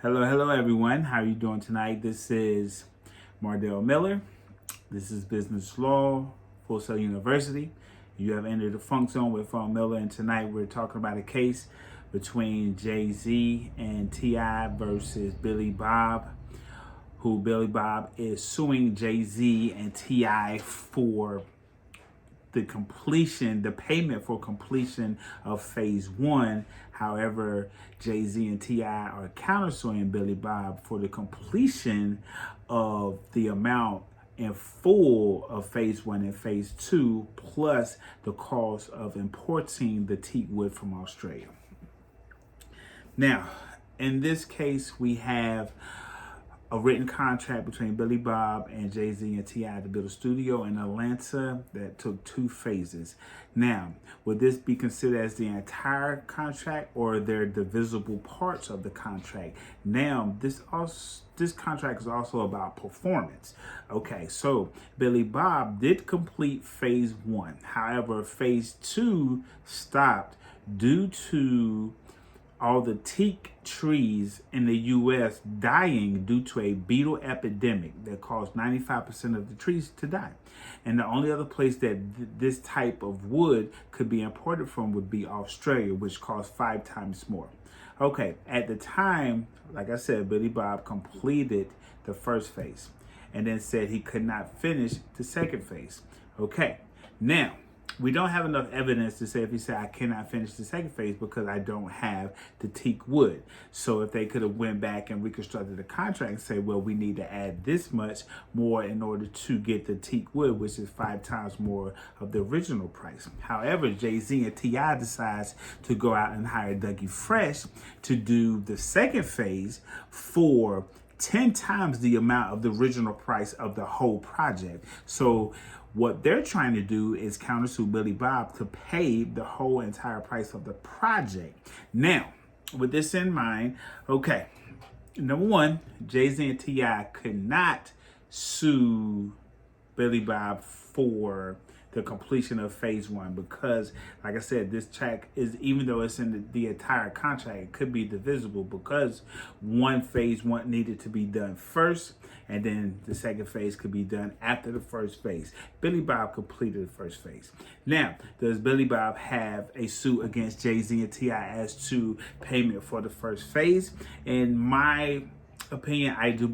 Hello everyone. How are you doing tonight? This is Mardell Miller. This is Business Law, Full Sail University. You have entered the Phunc Zone with Phunc Miller, and tonight we're talking about a case between Jay-Z and T.I. versus Billy Bob, who Billy Bob is suing Jay-Z and T.I. for the payment for completion of phase one. However, Jay-Z and T.I. are countersuing Billy Bob for the completion of the amount in full of phase one and phase two, plus the cost of importing the teak wood from Australia. Now, in this case, we have a written contract between Billy Bob and Jay-Z and T.I. to build a studio in Atlanta that took 2 phases. Now, would this be considered as the entire contract or their divisible parts of the contract? Now, this contract is also about performance. Okay, so Billy Bob did complete phase 1. However, phase 2 stopped due to all the teak trees in the U.S. dying due to a beetle epidemic that caused 95% of the trees to die. And the only other place that this type of wood could be imported from would be Australia, which costs 5 times more. Okay, at the time, like I said, Billy Bob completed the first phase and then said he could not finish the second phase. Okay, now, we don't have enough evidence to say if he said, I cannot finish the second phase because I don't have the teak wood. So if they could have went back and reconstructed the contract and say, well, we need to add this much more in order to get the teak wood, which is 5 times more of the original price. However, Jay-Z and T.I. decides to go out and hire Dougie Fresh to do the second phase for 10 times the amount of the original price of the whole project. So what they're trying to do is countersue Billy Bob to pay the whole entire price of the project. Now, with this in mind, okay, number one, Jay-Z and T.I. could not sue Billy Bob for the completion of phase 1 because, like I said, this check is, even though it's in the entire contract, it could be divisible because phase 1 needed to be done first, and then the second phase could be done after the first phase. Billy Bob completed the first phase. Now, does Billy Bob have a suit against Jay-Z and T.I. as to payment for the first phase? In my opinion, I do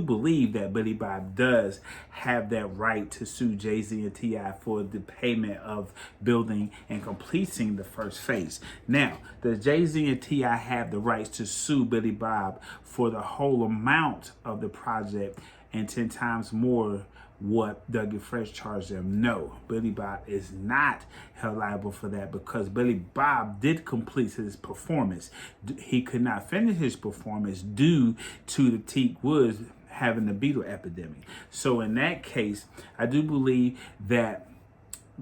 believe that Billy Bob does have that right to sue Jay-Z and T.I. for the payment of building and completing the first phase. Now, does Jay-Z and T.I. have the rights to sue Billy Bob for the whole amount of the project and 10 times more what Dougie Fresh charged them? No, Billy Bob is not held liable for that because Billy Bob did complete his performance. He could not finish his performance due to the teak woods having the beetle epidemic. So in that case, I do believe that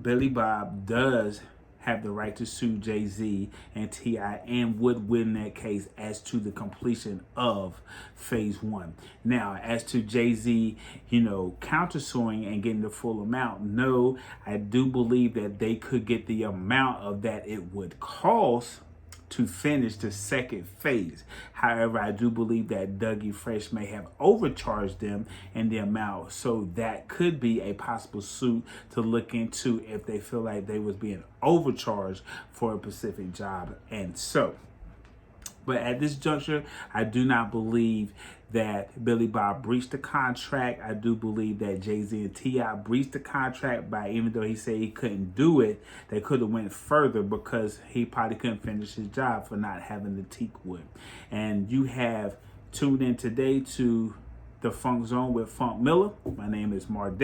Billy Bob does have the right to sue Jay-Z and T.I. and would win that case as to the completion of phase 1. Now, as to Jay-Z, countersuing and getting the full amount, no, I do believe that they could get the amount of that it would cost to finish the second phase. However, I do believe that Dougie Fresh may have overcharged them in the amount. So that could be a possible suit to look into if they feel like they was being overcharged for a specific job. And so, but at this juncture, I do not believe that Billy Bob breached the contract. I do believe that Jay-Z and T.I. breached the contract by, even though he said he couldn't do it, they could have went further because he probably couldn't finish his job for not having the teak wood. And you have tuned in today to the Phunc Zone with Phunc Miller. My name is Mardell.